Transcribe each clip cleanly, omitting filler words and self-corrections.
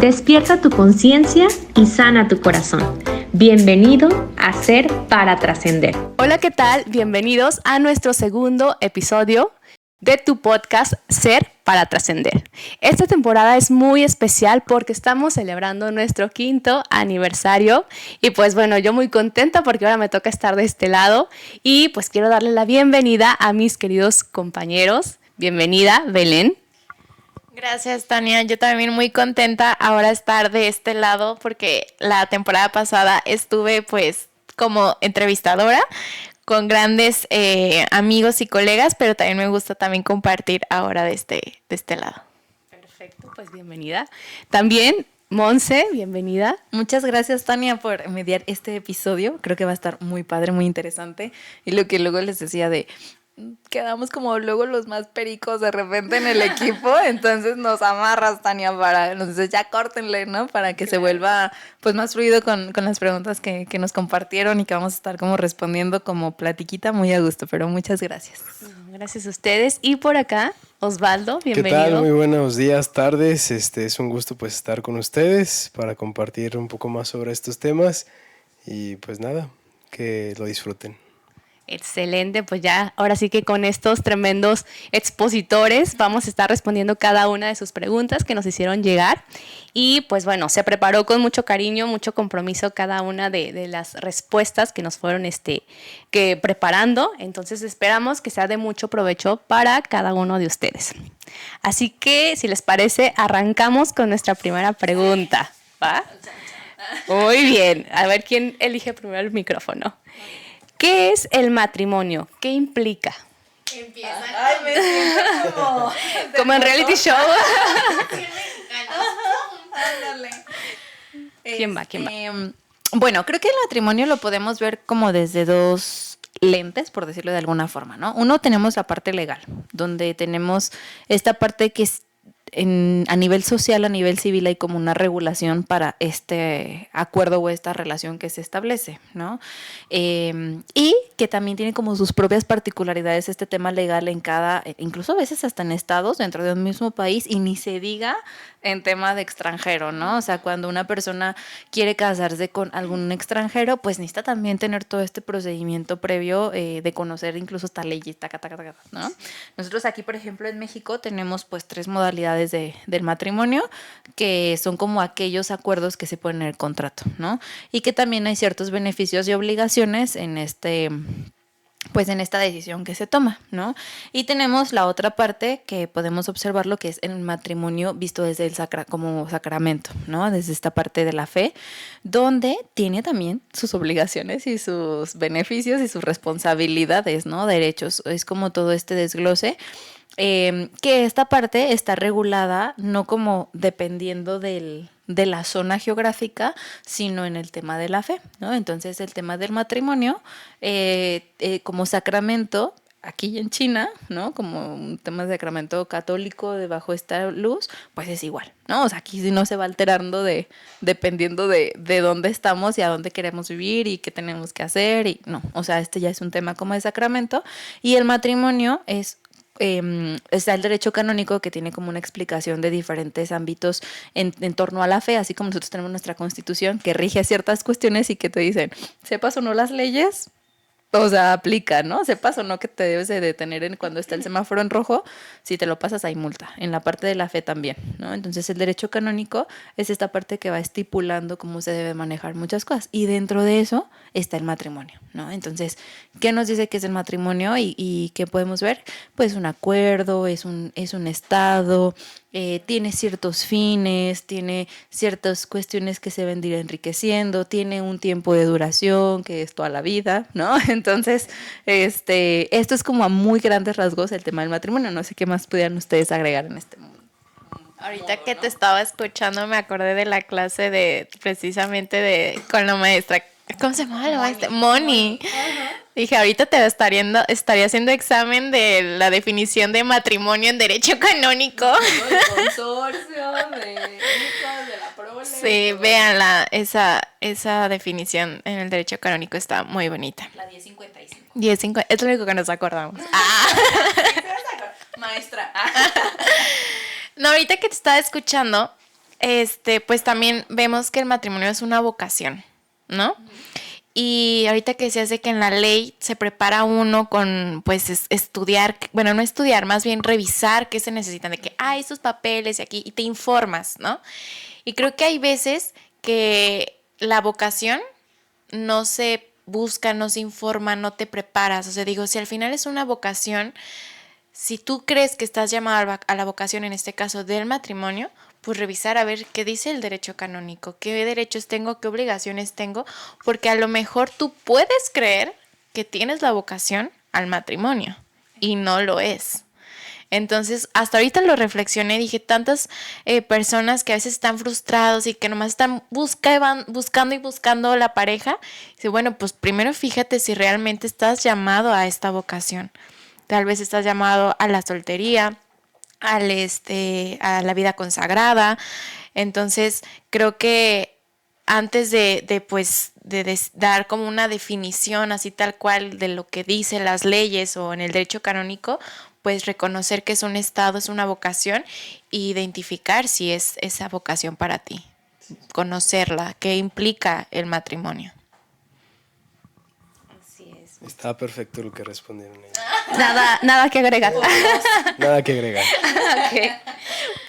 Despierta tu conciencia y sana tu corazón. Bienvenido a Ser para Trascender. Hola, ¿qué tal? Bienvenidos a nuestro segundo episodio de tu podcast Ser para Trascender. Esta temporada es muy especial porque estamos celebrando nuestro 5º aniversario y pues bueno, yo muy contenta porque ahora me toca estar de este lado y pues quiero darle la bienvenida a mis queridos compañeros. Bienvenida, Belén. Gracias, Tania. Yo también muy contenta ahora estar de este lado porque la temporada pasada estuve pues como entrevistadora con grandes amigos y colegas, pero también me gusta también compartir ahora de este lado. Perfecto, pues bienvenida. También Monse, bienvenida. Muchas gracias, Tania, por mediar este episodio. Creo que va a estar muy padre, muy interesante. Y lo que luego les decía de... quedamos como luego los más pericos de repente en el equipo, entonces nos amarras, Tania, entonces ya córtenle, ¿no? Para que se vuelva pues más fluido con las preguntas que nos compartieron y que vamos a estar como respondiendo como platiquita muy a gusto, pero muchas gracias. Gracias a ustedes. Y por acá, Osvaldo, bienvenido. ¿Qué tal? Muy buenos días, tardes. Es un gusto pues estar con ustedes para compartir un poco más sobre estos temas y pues nada, que lo disfruten. Excelente, pues ya ahora sí que con estos tremendos expositores vamos a estar respondiendo cada una de sus preguntas que nos hicieron llegar y pues bueno, se preparó con mucho cariño, mucho compromiso cada una de las respuestas que nos fueron que preparando, entonces esperamos que sea de mucho provecho para cada uno de ustedes. Así que si les parece, arrancamos con nuestra primera pregunta, ¿va? Muy bien, a ver quién elige primero el micrófono. ¿Qué es el matrimonio? ¿Qué implica? Empieza. Ay, me siento como en reality show. ¿Quién va? Bueno, creo que el matrimonio lo podemos ver como desde dos lentes, por decirlo de alguna forma, ¿no? Uno, tenemos la parte legal, donde tenemos esta parte que es a nivel social, a nivel civil, hay como una regulación para este acuerdo o esta relación que se establece, ¿no? Y que también tiene como sus propias particularidades este tema legal en incluso a veces hasta en estados dentro de un mismo país y ni se diga en tema de extranjero, ¿no? O sea, cuando una persona quiere casarse con algún extranjero, pues necesita también tener todo este procedimiento previo de conocer incluso esta ley, ¿no? Nosotros aquí, por ejemplo, en México tenemos pues 3 modalidades del matrimonio, que son como aquellos acuerdos que se ponen en el contrato, ¿no? Y que también hay ciertos beneficios y obligaciones en esta decisión que se toma, ¿no? Y tenemos la otra parte que podemos observar lo que es el matrimonio visto desde como sacramento, ¿no? Desde esta parte de la fe, donde tiene también sus obligaciones y sus beneficios y sus responsabilidades, ¿no? Derechos, es como todo este desglose. Que esta parte está regulada no como dependiendo de la zona geográfica, sino en el tema de la fe, ¿no? Entonces el tema del matrimonio como sacramento, aquí en China, ¿no? Como un tema de sacramento católico debajo esta luz, pues es igual, ¿no? O sea, aquí sí no se va alterando dependiendo de dónde estamos y a dónde queremos vivir y qué tenemos que hacer y no, o sea, este ya es un tema como de sacramento y el matrimonio está el derecho canónico que tiene como una explicación de diferentes ámbitos en torno a la fe, así como nosotros tenemos nuestra constitución que rige ciertas cuestiones y que te dicen, sepas o no las leyes, o sea, aplica, ¿no? Sepas o no que te debes de detener cuando está el semáforo en rojo, si te lo pasas hay multa. En la parte de la fe también, ¿no? Entonces el derecho canónico es esta parte que va estipulando cómo se debe manejar muchas cosas. Y dentro de eso está el matrimonio, ¿no? Entonces, ¿qué nos dice que es el matrimonio y qué podemos ver? Pues un acuerdo, es un estado, tiene ciertos fines, tiene ciertas cuestiones que se deben de ir enriqueciendo, tiene un tiempo de duración que es toda la vida, ¿no? Entonces, esto es como a muy grandes rasgos el tema del matrimonio. No sé qué más pudieran ustedes agregar en este mundo. Ahorita que te estaba escuchando me acordé de la clase con la maestra. ¿Cómo se llama la maestra? Moni. Dije, ahorita te estaría haciendo examen de la definición de matrimonio en derecho canónico. El consorcio, de la prole. Sí, véanla, esa definición en el derecho canónico está muy bonita. La 1055. 1050, es lo único que nos acordamos. Maestra. No, ahorita que te estaba escuchando, pues también vemos que el matrimonio es una vocación, ¿no? Y ahorita que decías de que en la ley se prepara uno con, pues, estudiar, bueno, no estudiar, más bien revisar qué se necesitan, de que, estos papeles y aquí, y te informas, ¿no? Y creo que hay veces que la vocación no se busca, no se informa, no te preparas. O sea, digo, si al final es una vocación, si tú crees que estás llamado a la vocación, en este caso del matrimonio, pues revisar a ver qué dice el derecho canónico, qué derechos tengo, qué obligaciones tengo, porque a lo mejor tú puedes creer que tienes la vocación al matrimonio y no lo es. Entonces, hasta ahorita lo reflexioné, dije, tantas personas que a veces están frustrados y que nomás están buscando y buscando la pareja. Dice, bueno, pues primero fíjate si realmente estás llamado a esta vocación. Tal vez estás llamado a la soltería, a la vida consagrada. Entonces, creo que antes de dar como una definición así tal cual de lo que dicen las leyes o en el derecho canónico, pues reconocer que es un estado, es una vocación, e identificar si es esa vocación para ti, conocerla, qué implica el matrimonio. Así es. Está perfecto lo que respondieron ellos. Nada que agregar. Nada que agregar. Ok.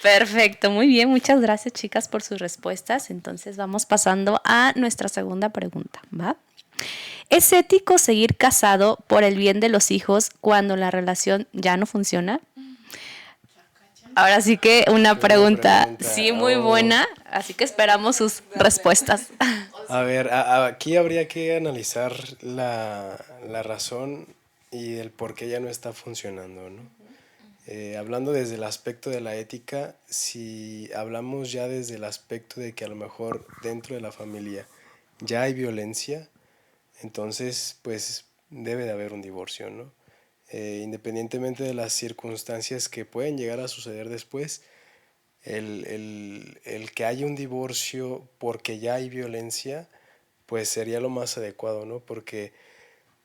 Perfecto, muy bien, muchas gracias chicas por sus respuestas. Entonces vamos pasando a nuestra segunda pregunta, ¿va? ¿Es ético seguir casado por el bien de los hijos cuando la relación ya no funciona? Ahora sí que una pregunta, sí, muy buena, así que esperamos sus respuestas. A ver, aquí habría que analizar la razón y el por qué ya no está funcionando, ¿no? Hablando desde el aspecto de la ética, si hablamos ya desde el aspecto de que a lo mejor dentro de la familia ya hay violencia, entonces pues debe de haber un divorcio, ¿no? Independientemente de las circunstancias que pueden llegar a suceder después, el que haya un divorcio porque ya hay violencia, pues sería lo más adecuado, ¿no? Porque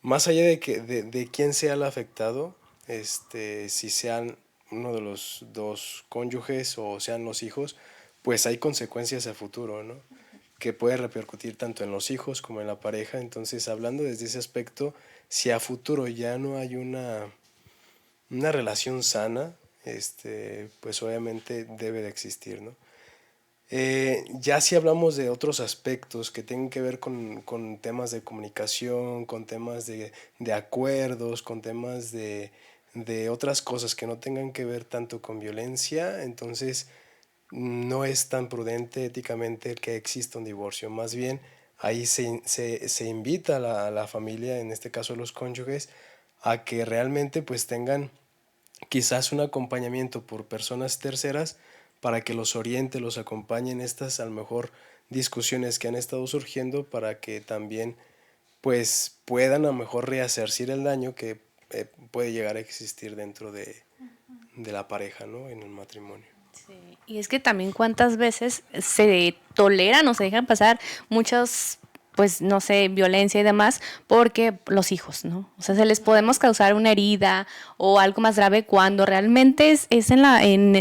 más allá de quién sea el afectado, si sean uno de los dos cónyuges o sean los hijos, pues hay consecuencias a futuro, ¿no? Que puede repercutir tanto en los hijos como en la pareja. Entonces, hablando desde ese aspecto, si a futuro ya no hay una relación sana, pues obviamente debe de existir, ¿no? Ya si hablamos de otros aspectos que tienen que ver con temas de comunicación, con temas de acuerdos, con temas de otras cosas que no tengan que ver tanto con violencia, entonces no es tan prudente éticamente que exista un divorcio. Más bien, ahí se invita a la familia, en este caso a los cónyuges, a que realmente pues tengan quizás un acompañamiento por personas terceras para que los oriente, los acompañe en estas a lo mejor discusiones que han estado surgiendo, para que también pues puedan a lo mejor resarcir el daño que puede llegar a existir dentro de la pareja, ¿no? En el matrimonio. Sí. Y es que también cuántas veces se toleran o se dejan pasar muchos, pues no sé, violencia y demás, porque los hijos, ¿no? O sea, se les podemos causar una herida o algo más grave cuando realmente es en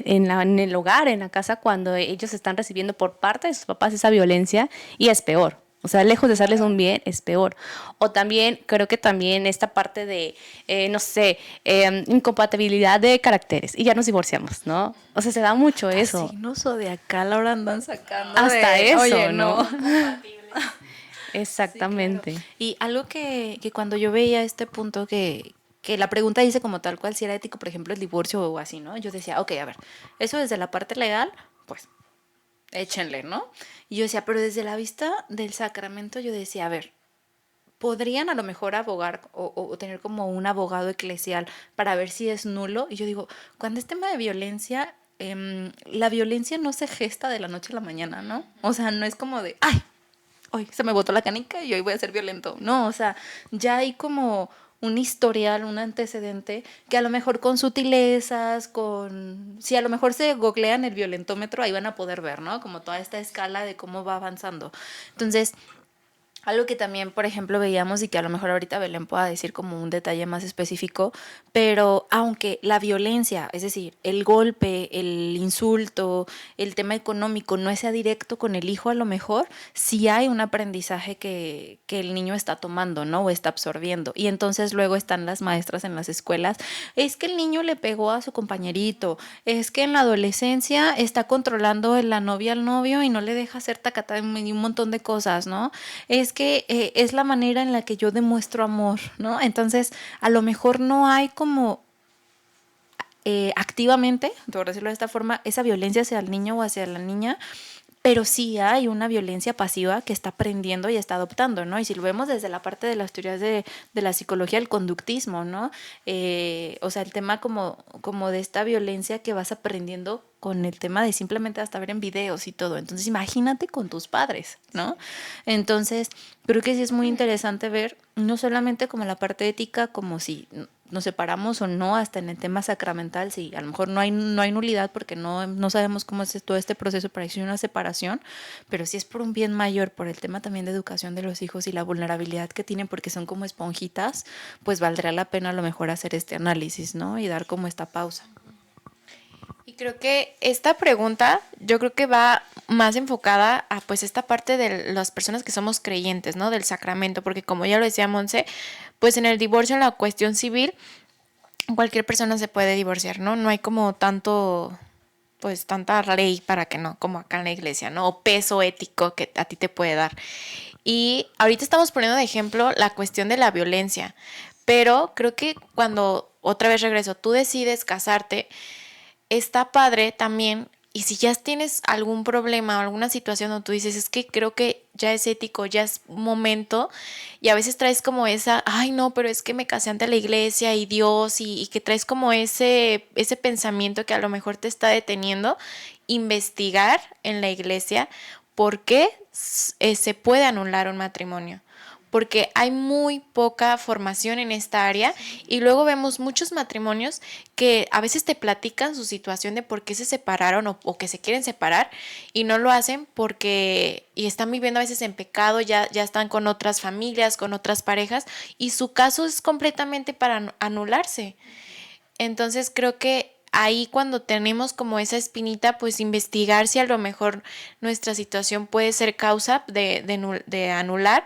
el hogar, en la casa, cuando ellos están recibiendo por parte de sus papás esa violencia, y es peor. O sea, lejos de hacerles un bien, es peor. O también, creo que también esta parte de, no sé, incompatibilidad de caracteres. Y ya nos divorciamos, ¿no? O sea, se da mucho eso. Signo zodiacal ahora andan sacando. Hasta eso, oye, ¿no? Exactamente. Sí, claro. Y algo que cuando yo veía este punto que la pregunta dice como tal cual si era ético, por ejemplo, el divorcio o así, ¿no? Yo decía, ok, a ver, eso desde la parte legal, pues échenle, ¿no? Y yo decía, pero desde la vista del sacramento, yo decía, a ver, podrían a lo mejor abogar o tener como un abogado eclesial para ver si es nulo. Y yo digo, cuando es tema de violencia, la violencia no se gesta de la noche a la mañana, ¿no? O sea, no es como de, ay, hoy se me botó la canica y hoy voy a ser violento. No, o sea, ya hay como un historial, un antecedente que a lo mejor con sutilezas, si a lo mejor se googlean el violentómetro, ahí van a poder ver, ¿no? Como toda esta escala de cómo va avanzando. Entonces, Algo que también, por ejemplo, veíamos y que a lo mejor ahorita Belén pueda decir como un detalle más específico, pero aunque la violencia, es decir, el golpe, el insulto, el tema económico no sea directo con el hijo, a lo mejor sí hay un aprendizaje que el niño está tomando, ¿no? O está absorbiendo. Y entonces luego están las maestras en las escuelas, es que el niño le pegó a su compañerito, es que en la adolescencia está controlando la novia al novio y no le deja hacer tacatá y un montón de cosas, ¿no? Es que es la manera en la que yo demuestro amor, ¿no? Entonces, a lo mejor no hay como activamente, por decirlo de esta forma, esa violencia hacia el niño o hacia la niña, pero sí hay una violencia pasiva que está aprendiendo y está adoptando, ¿no? Y si lo vemos desde la parte de las teorías de la psicología, el conductismo, ¿no? O sea, el tema como de esta violencia que vas aprendiendo con el tema de simplemente hasta ver en videos y todo. Entonces, imagínate con tus padres, ¿no? Entonces, creo que sí es muy interesante ver, no solamente como la parte ética, como si nos separamos o no, hasta en el tema sacramental, si a lo mejor no hay nulidad porque no sabemos cómo es todo este proceso para que haya una separación, pero sí es por un bien mayor, por el tema también de educación de los hijos y la vulnerabilidad que tienen porque son como esponjitas, pues valdría la pena a lo mejor hacer este análisis, ¿no? Y dar como esta pausa. Y creo que esta pregunta, yo creo que va más enfocada a pues esta parte de las personas que somos creyentes, ¿no? Del sacramento, porque como ya lo decía Monse, pues en el divorcio, en la cuestión civil, cualquier persona se puede divorciar, ¿no? No hay como tanto, pues tanta ley para que no, como acá en la iglesia, ¿no? O peso ético que a ti te puede dar. Y ahorita estamos poniendo de ejemplo la cuestión de la violencia, pero creo que cuando, otra vez regreso, tú decides casarte, está padre también, y si ya tienes algún problema o alguna situación donde tú dices, es que creo que ya es ético, ya es momento, y a veces traes como esa, ay no, pero es que me casé ante la iglesia y Dios, y que traes como ese pensamiento que a lo mejor te está deteniendo, investigar en la iglesia por qué se puede anular un matrimonio. Porque hay muy poca formación en esta área y luego vemos muchos matrimonios que a veces te platican su situación de por qué se separaron o que se quieren separar y no lo hacen porque y están viviendo a veces en pecado, ya están con otras familias, con otras parejas y su caso es completamente para anularse. Entonces creo que ahí cuando tenemos como esa espinita, pues investigar si a lo mejor nuestra situación puede ser causa de anular.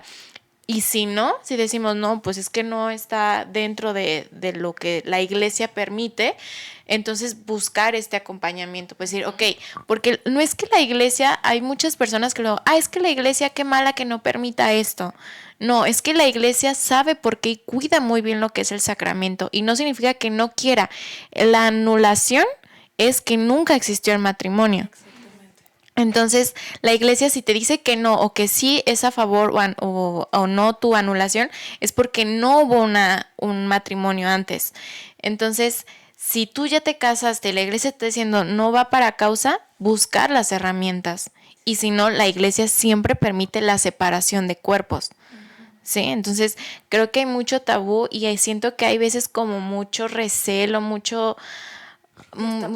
Y si no, si decimos, no, pues es que no está dentro de lo que la iglesia permite, entonces buscar este acompañamiento, pues decir, ok, porque no es que la iglesia, hay muchas personas que es que la iglesia qué mala que no permita esto. No, es que la iglesia sabe por qué y cuida muy bien lo que es el sacramento y no significa que no quiera. La anulación es que nunca existió el matrimonio. Entonces, la iglesia si te dice que no o que sí es a favor o no tu anulación, es porque no hubo un matrimonio antes. Entonces, si tú ya te casaste, la iglesia está diciendo no va para causa, buscar las herramientas. Y si no, la iglesia siempre permite la separación de cuerpos. ¿Sí? Entonces, creo que hay mucho tabú y siento que hay veces como mucho recelo, mucho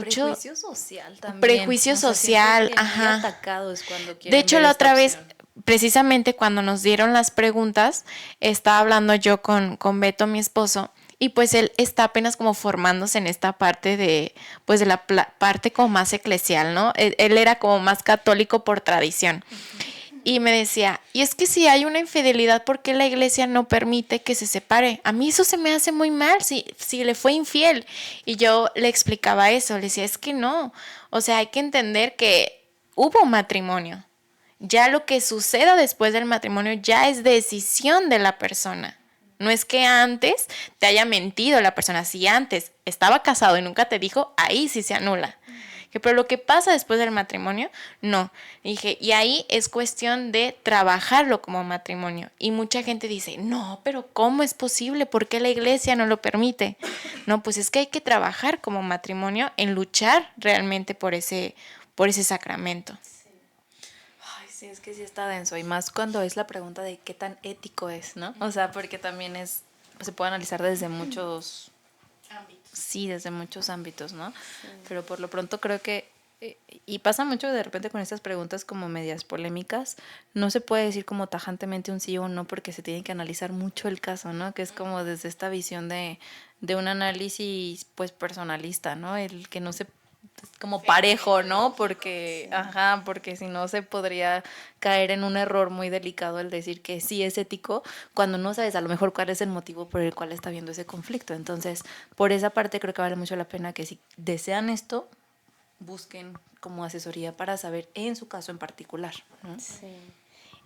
prejuicio social también. Prejuicio social, ajá. Atacados cuando de hecho, la otra vez, precisamente cuando nos dieron las preguntas, estaba hablando yo con Beto, mi esposo, y pues él está apenas como formándose en esta parte de la parte como más eclesial, ¿no? Él era como más católico por tradición. Y me decía, y es que si hay una infidelidad, ¿por qué la iglesia no permite que se separe? A mí eso se me hace muy mal, si le fue infiel. Y yo le explicaba eso, le decía, es que no. O sea, hay que entender que hubo un matrimonio. Ya lo que suceda después del matrimonio ya es decisión de la persona. No es que antes te haya mentido la persona. Si antes estaba casado y nunca te dijo, ahí sí se anula. Pero lo que pasa después del matrimonio, no. Dije, y ahí es cuestión de trabajarlo como matrimonio. Y mucha gente dice, no, pero ¿cómo es posible? ¿Por qué la iglesia no lo permite? No, pues es que hay que trabajar como matrimonio en luchar realmente por ese sacramento. Ay, sí, es que sí está denso. Y más cuando es la pregunta de qué tan ético es, ¿no? O sea, porque también se puede analizar desde muchos ámbitos. Sí, desde muchos ámbitos, ¿no? Sí. Pero por lo pronto creo que Y pasa mucho de repente con estas preguntas como medias polémicas. No se puede decir como tajantemente un sí o un no porque se tiene que analizar mucho el caso, ¿no? Que es como desde esta visión de un análisis pues personalista, ¿no? El que no se como parejo, ¿no? Porque, ajá, porque si no se podría caer en un error muy delicado el decir que sí es ético cuando no sabes a lo mejor cuál es el motivo por el cual está habiendo ese conflicto. Entonces, por esa parte creo que vale mucho la pena que si desean esto, busquen como asesoría para saber en su caso en particular, ¿no? Sí.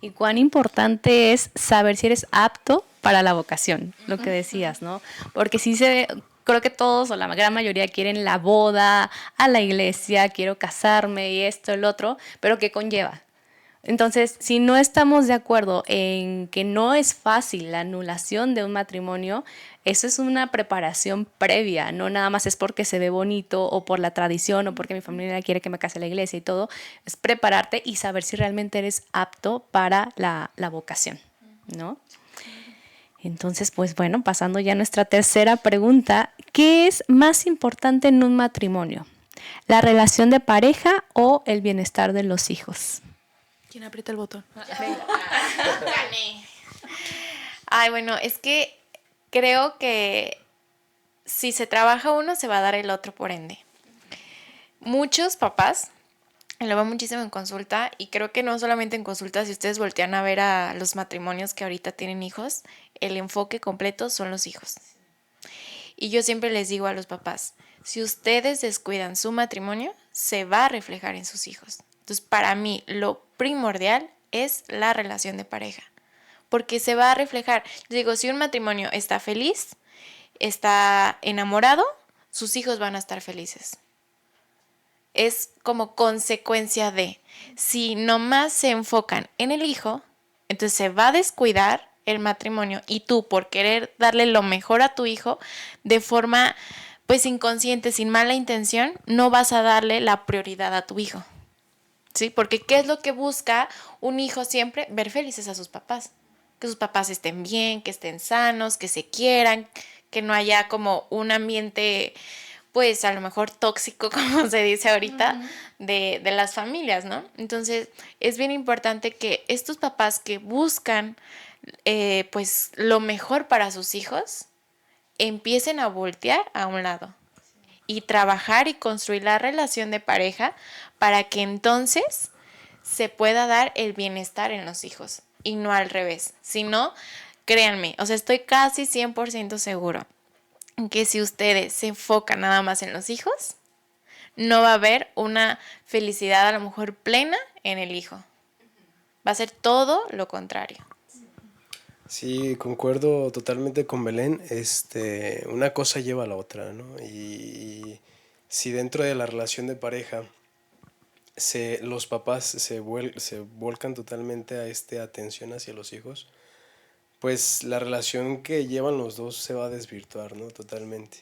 Y cuán importante es saber si eres apto para la vocación, lo que decías, ¿no? Porque sí creo que todos o la gran mayoría quieren la boda, a la iglesia, quiero casarme y esto, el otro, pero ¿qué conlleva? Entonces, si no estamos de acuerdo en que no es fácil la anulación de un matrimonio, eso es una preparación previa, no nada más es porque se ve bonito o por la tradición o porque mi familia quiere que me case a la iglesia y todo, es prepararte y saber si realmente eres apto para la vocación, ¿no? Entonces, pues bueno, pasando ya a nuestra tercera pregunta, ¿qué es más importante en un matrimonio? ¿La relación de pareja o el bienestar de los hijos? ¿Quién aprieta el botón? Gané. Ay, bueno, es que creo que si se trabaja uno, se va a dar el otro por ende. Muchos papás, lo veo muchísimo en consulta, y creo que no solamente en consulta, si ustedes voltean a ver a los matrimonios que ahorita tienen hijos, el enfoque completo son los hijos. Y yo siempre les digo a los papás, si ustedes descuidan su matrimonio, se va a reflejar en sus hijos. Entonces, para mí, lo primordial es la relación de pareja, porque se va a reflejar. Yo digo, si un matrimonio está feliz, está enamorado, sus hijos van a estar felices. Es como consecuencia de, si nomás se enfocan en el hijo, entonces se va a descuidar el matrimonio, y tú, por querer darle lo mejor a tu hijo de forma pues inconsciente, sin mala intención, no vas a darle la prioridad a tu hijo. ¿Sí? Porque ¿qué es lo que busca un hijo siempre? Ver felices a sus papás. Que sus papás estén bien, que estén sanos, que se quieran, que no haya como un ambiente, pues a lo mejor tóxico, como se dice ahorita, de las familias, ¿no? Entonces, es bien importante que estos papás que buscan pues lo mejor para sus hijos, empiecen a voltear a un lado y trabajar y construir la relación de pareja para que entonces se pueda dar el bienestar en los hijos y no al revés. Si no, créanme, o sea, estoy casi 100% seguro que si ustedes se enfocan nada más en los hijos, no va a haber una felicidad a lo mejor plena en el hijo. Va a ser todo lo contrario. Sí, concuerdo totalmente con Belén. Una cosa lleva a la otra, ¿no? Y si dentro de la relación de pareja los papás se volcan totalmente a atención hacia los hijos, pues la relación que llevan los dos se va a desvirtuar, ¿no? Totalmente.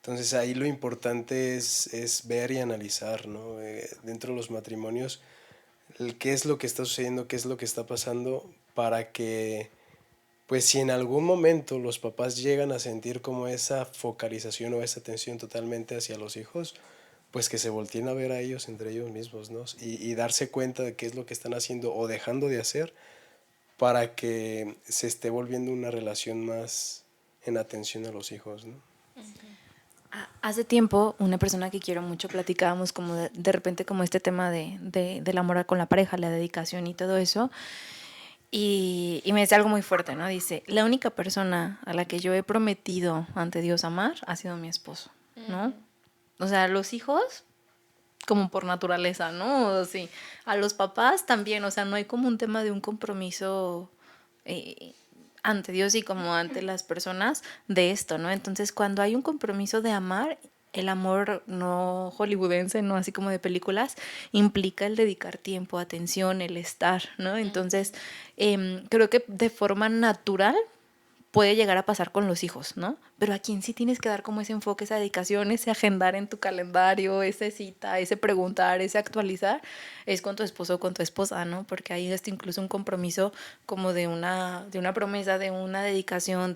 Entonces ahí lo importante es ver y analizar, ¿no? Dentro de los matrimonios, qué es lo que está sucediendo, qué es lo que está pasando, para que, pues si en algún momento los papás llegan a sentir como esa focalización o esa atención totalmente hacia los hijos, pues que se volteen a ver a ellos entre ellos mismos, ¿no? Y darse cuenta de qué es lo que están haciendo o dejando de hacer para que se esté volviendo una relación más en atención a los hijos, ¿no? Hace tiempo, una persona que quiero mucho, platicábamos como de repente como este tema del amor con la pareja, la dedicación y todo eso. Y me decía algo muy fuerte, ¿no? Dice, la única persona a la que yo he prometido ante Dios amar ha sido mi esposo, ¿no? O sea, los hijos como por naturaleza, ¿no? Sí. A los papás también, o sea, no hay como un tema de un compromiso ante Dios y como ante las personas de esto, ¿no? Entonces, cuando hay un compromiso de amar, el amor no hollywoodense, no así como de películas, implica el dedicar tiempo, atención, el estar, ¿no? Entonces, creo que de forma natural puede llegar a pasar con los hijos, ¿no? Pero a quien sí tienes que dar como ese enfoque, esa dedicación, ese agendar en tu calendario, ese cita, ese preguntar, ese actualizar, es con tu esposo o con tu esposa, ¿no? Porque ahí es incluso un compromiso como de una promesa, de una dedicación,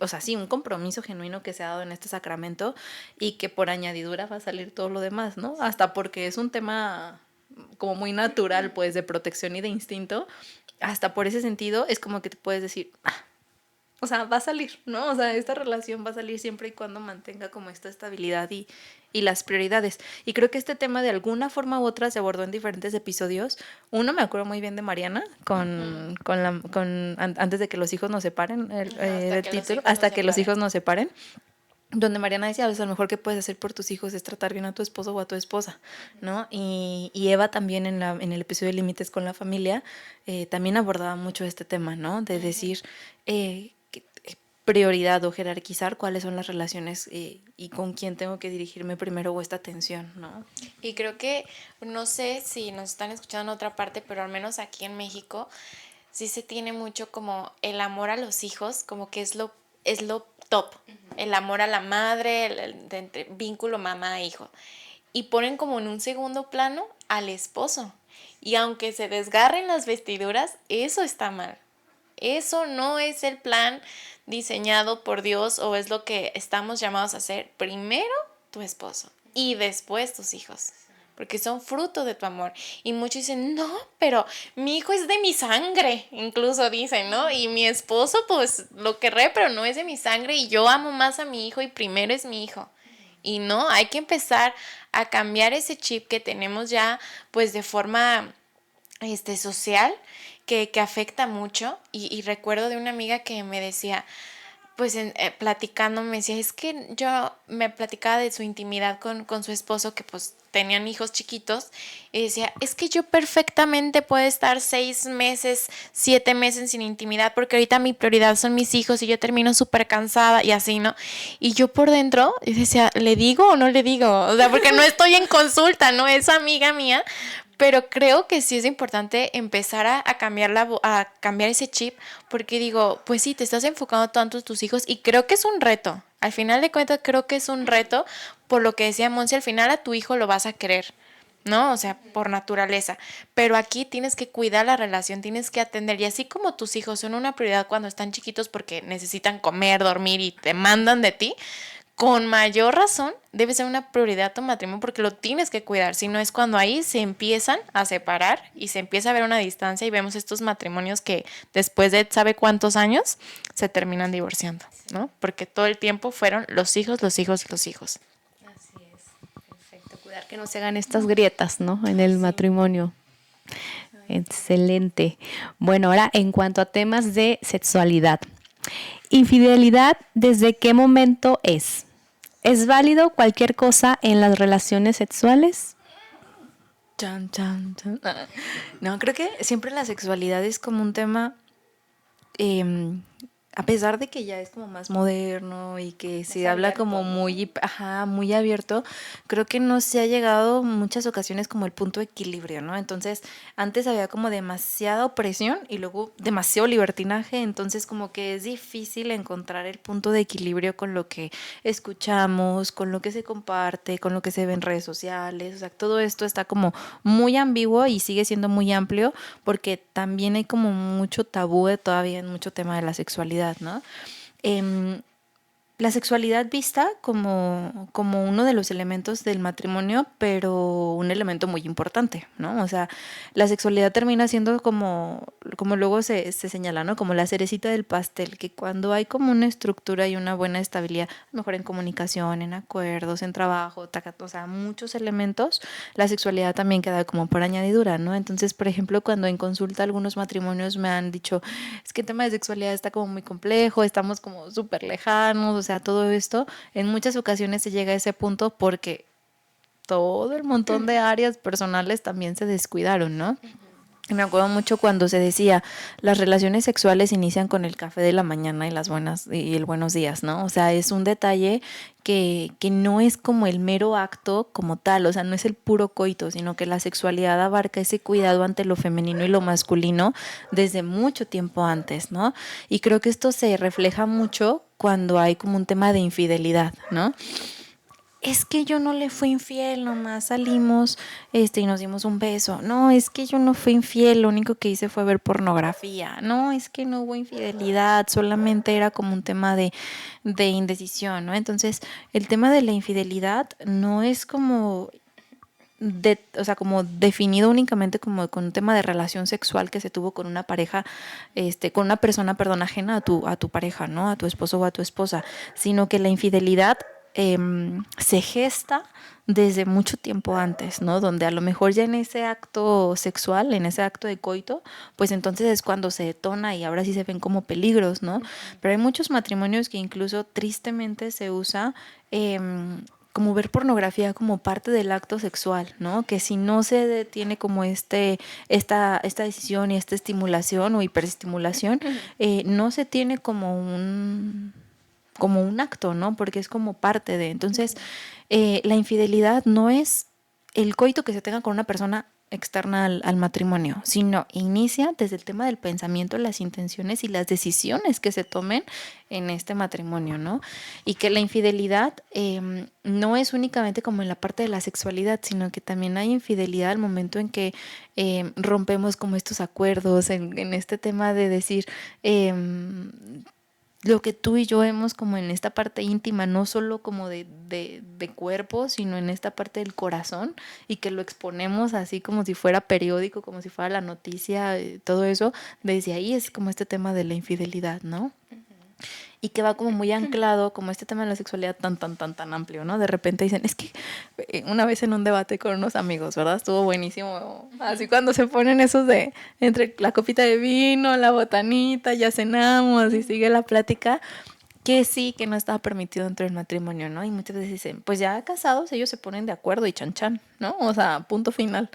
o sea, sí, un compromiso genuino que se ha dado en este sacramento y que por añadidura va a salir todo lo demás, ¿no? Hasta porque es un tema como muy natural, pues, de protección y de instinto, hasta por ese sentido es como que te puedes decir, o sea, va a salir, ¿no? O sea, esta relación va a salir siempre y cuando mantenga como esta estabilidad y las prioridades. Y creo que este tema de alguna forma u otra se abordó en diferentes episodios. Uno me acuerdo muy bien de Mariana, antes de que los hijos nos separen, el título, hasta que los hijos nos separen. Donde Mariana decía, pues, a lo mejor que puedes hacer por tus hijos es tratar bien a tu esposo o a tu esposa, ¿no? Y Eva también en el episodio de Límites con la Familia también abordaba mucho este tema, ¿no? De decir prioridad o jerarquizar cuáles son las relaciones y con quién tengo que dirigirme primero o esta atención, ¿no? Y creo que, no sé si nos están escuchando en otra parte, pero al menos aquí en México sí se tiene mucho como el amor a los hijos, como que es lo top, el amor a la madre, el vínculo mamá-hijo. Y ponen como en un segundo plano al esposo. Y aunque se desgarren las vestiduras, eso está mal. Eso no es el plan diseñado por Dios o es lo que estamos llamados a hacer. Primero tu esposo y después tus hijos, porque son fruto de tu amor. Y muchos dicen, no, pero mi hijo es de mi sangre, incluso dicen, ¿no? Y mi esposo, pues, lo querré, pero no es de mi sangre y yo amo más a mi hijo y primero es mi hijo. Y no, hay que empezar a cambiar ese chip que tenemos ya, pues, de forma social, que afecta mucho. Y recuerdo de una amiga que me decía, pues platicando, me decía, es que yo me platicaba de su intimidad con su esposo, que pues tenían hijos chiquitos, y decía, es que yo perfectamente puedo estar 6 meses, 7 meses sin intimidad, porque ahorita mi prioridad son mis hijos y yo termino súper cansada y así, ¿no? Y yo por dentro decía, ¿le digo o no le digo? O sea, porque no estoy en consulta, no es amiga mía, pero creo que sí es importante empezar a cambiar ese chip, porque digo, pues sí, te estás enfocando tanto en tus hijos y creo que es un reto. Al final de cuentas, creo que es un reto, por lo que decía Monse, al final a tu hijo lo vas a querer, ¿no? O sea, por naturaleza. Pero aquí tienes que cuidar la relación, tienes que atender. Y así como tus hijos son una prioridad cuando están chiquitos porque necesitan comer, dormir y te mandan de ti, con mayor razón debe ser una prioridad tu matrimonio porque lo tienes que cuidar. Si no es cuando ahí se empiezan a separar y se empieza a ver una distancia y vemos estos matrimonios que después de sabe cuántos años se terminan divorciando, ¿no? Porque todo el tiempo fueron los hijos, los hijos y los hijos. Así es, perfecto. Cuidar que no se hagan estas grietas, ¿no? En el matrimonio. Excelente. Bueno, ahora en cuanto a temas de sexualidad. Infidelidad, ¿desde qué momento es? ¿Es válido cualquier cosa en las relaciones sexuales? Chan, chan, chan. No, creo que siempre la sexualidad es como un tema, a pesar de que ya es como más moderno y que se habla como muy abierto, creo que no se ha llegado en muchas ocasiones como el punto de equilibrio, ¿no? Entonces, antes había como demasiada opresión y luego demasiado libertinaje, entonces como que es difícil encontrar el punto de equilibrio con lo que escuchamos, con lo que se comparte, con lo que se ve en redes sociales, o sea, todo esto está como muy ambiguo y sigue siendo muy amplio porque también hay como mucho tabú todavía en mucho tema de la sexualidad, ¿no? La sexualidad vista como uno de los elementos del matrimonio, pero un elemento muy importante, ¿no? O sea, la sexualidad termina siendo como luego se señala, ¿no? Como la cerecita del pastel, que cuando hay como una estructura y una buena estabilidad, mejor en comunicación, en acuerdos, en trabajo, o sea, muchos elementos, la sexualidad también queda como por añadidura, ¿no? Entonces, por ejemplo, cuando en consulta algunos matrimonios me han dicho, es que el tema de sexualidad está como muy complejo, estamos como súper lejanos, o sea, todo esto, en muchas ocasiones se llega a ese punto porque todo el montón de áreas personales también se descuidaron, ¿no? Me acuerdo mucho cuando se decía, las relaciones sexuales inician con el café de la mañana y las buenas y el buenos días, ¿no? O sea, es un detalle que no es como el mero acto como tal, o sea, no es el puro coito, sino que la sexualidad abarca ese cuidado ante lo femenino y lo masculino desde mucho tiempo antes, ¿no? Y creo que esto se refleja mucho cuando hay como un tema de infidelidad, ¿no? Es que yo no le fui infiel, nomás salimos y nos dimos un beso. No, es que yo no fui infiel, lo único que hice fue ver pornografía. No, es que no hubo infidelidad, solamente era como un tema de indecisión, ¿no? Entonces, el tema de la infidelidad no es como o sea, como definido únicamente como con un tema de relación sexual que se tuvo con una pareja, con una persona, perdón, ajena a tu pareja, ¿no? A tu esposo o a tu esposa, sino que la infidelidad se gesta desde mucho tiempo antes, ¿no? Donde a lo mejor ya en ese acto sexual, en ese acto de coito, pues entonces es cuando se detona y ahora sí se ven como peligros, ¿no? Pero hay muchos matrimonios que incluso tristemente se usa como ver pornografía como parte del acto sexual, ¿no? Que si no se detiene como esta decisión y esta estimulación o hiperestimulación, no se tiene como un acto, ¿no? Porque es como parte de. Entonces, la infidelidad no es el coito que se tenga con una persona externa al matrimonio, sino inicia desde el tema del pensamiento, las intenciones y las decisiones que se tomen en este matrimonio, ¿no? Y que la infidelidad no es únicamente como en la parte de la sexualidad, sino que también hay infidelidad al momento en que rompemos como estos acuerdos, en este tema de decir lo que tú y yo hemos como en esta parte íntima, no solo como de cuerpo, sino en esta parte del corazón, y que lo exponemos así como si fuera periódico, como si fuera la noticia, todo eso, desde ahí es como este tema de la infidelidad, ¿no? Y que va como muy anclado, como este tema de la sexualidad tan amplio, ¿no? De repente dicen, es que una vez en un debate con unos amigos, ¿verdad? Estuvo buenísimo, así cuando se ponen esos de, entre la copita de vino, la botanita, ya cenamos y sigue la plática, que sí, que no estaba permitido dentro del matrimonio, ¿no? Y muchas veces dicen, pues ya casados ellos se ponen de acuerdo y chan chan, ¿no? O sea, punto final.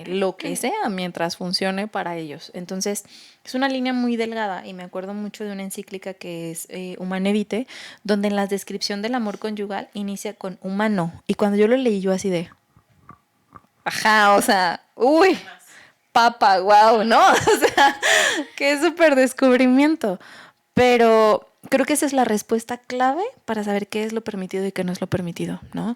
Lo que sea mientras funcione para ellos. Entonces, es una línea muy delgada y me acuerdo mucho de una encíclica que es Humane Vitae, donde en la descripción del amor conyugal inicia con humano. Y cuando yo lo leí yo así de, ajá, o sea, uy, papa, wow, ¿no? O sea, qué súper descubrimiento. Pero creo que esa es la respuesta clave para saber qué es lo permitido y qué no es lo permitido, ¿no?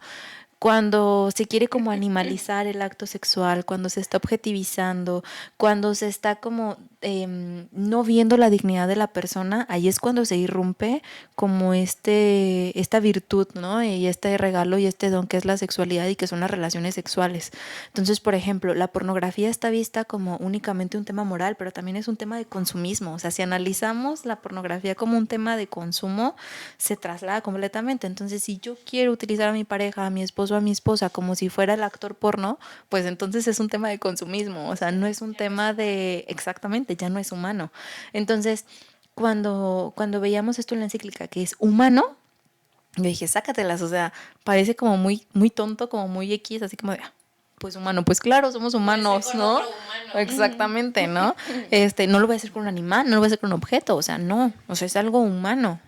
Cuando se quiere como animalizar el acto sexual, cuando se está objetivizando, cuando se está como no viendo la dignidad de la persona, ahí es cuando se irrumpe como esta virtud, ¿no? Y este regalo y este don que es la sexualidad y que son las relaciones sexuales. Entonces, por ejemplo, la pornografía está vista como únicamente un tema moral, pero también es un tema de consumismo. O sea, si analizamos la pornografía como un tema de consumo, se traslada completamente. Entonces, si yo quiero utilizar a mi pareja, a mi esposo, a mi esposa como si fuera el actor porno, pues entonces es un tema de consumismo. O sea, no es un tema de exactamente, ya no es humano. Entonces, cuando veíamos esto en la encíclica, que es humano, yo dije, sácatelas, o sea, parece como muy, muy tonto, como muy X, así como de, pues humano, pues claro, somos humanos, ¿no? Exactamente, ¿no? No lo voy a hacer con un animal, no lo voy a hacer con un objeto, o sea, no, o sea, es algo humano.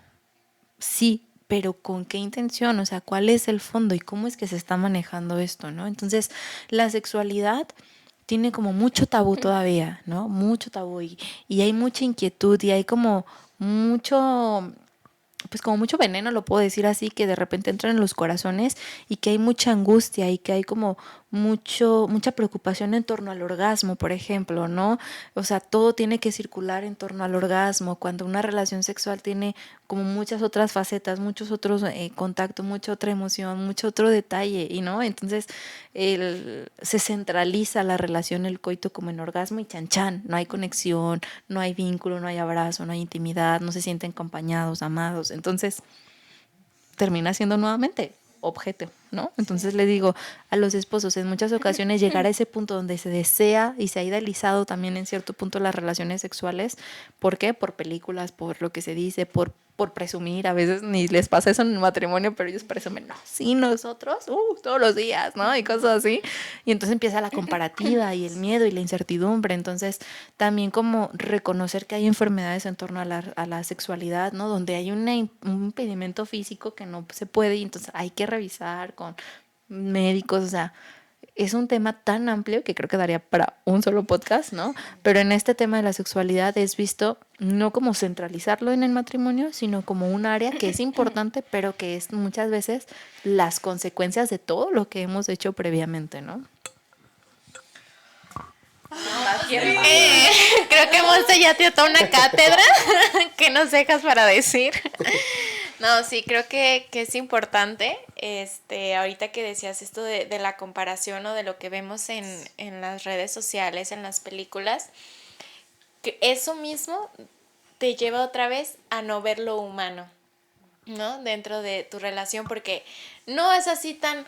Sí, pero ¿con qué intención? O sea, ¿cuál es el fondo y cómo es que se está manejando esto, ¿no? Entonces, la sexualidad tiene como mucho tabú todavía, ¿no? Mucho tabú y hay mucha inquietud y hay como mucho, pues como mucho veneno, lo puedo decir así, que de repente entra en los corazones y que hay mucha angustia y que hay como mucha preocupación en torno al orgasmo, por ejemplo, ¿no? O sea, todo tiene que circular en torno al orgasmo, cuando una relación sexual tiene como muchas otras facetas, muchos otros contactos, mucha otra emoción, mucho otro detalle, y ¿no? Entonces se centraliza la relación, el coito como en orgasmo y chan chan, no hay conexión, no hay vínculo, no hay abrazo, no hay intimidad, no se sienten acompañados, amados, entonces termina siendo nuevamente objeto, ¿no? Entonces le digo a los esposos, en muchas ocasiones llegar a ese punto donde se desea y se ha idealizado también en cierto punto las relaciones sexuales. ¿Por qué? Por películas, por lo que se dice, por por presumir, a veces ni les pasa eso en el matrimonio, pero ellos presumen, no, sí, nosotros, todos los días, ¿no? Y cosas así. Y entonces empieza la comparativa y el miedo y la incertidumbre. Entonces, también como reconocer que hay enfermedades en torno a la sexualidad, ¿no? Donde hay un impedimento físico que no se puede y entonces hay que revisar con médicos, o sea, es un tema tan amplio que creo que daría para un solo podcast, ¿no? Pero en este tema de la sexualidad es visto no como centralizarlo en el matrimonio, sino como un área que es importante, pero que es muchas veces las consecuencias de todo lo que hemos hecho previamente, ¿no? Creo que Monse ya te dio toda una cátedra que nos dejas para decir. No, sí, creo que es importante, ahorita que decías esto de la comparación o de lo que vemos en las redes sociales, en las películas, que eso mismo te lleva otra vez a no ver lo humano, ¿no? Dentro de tu relación, porque no es así tan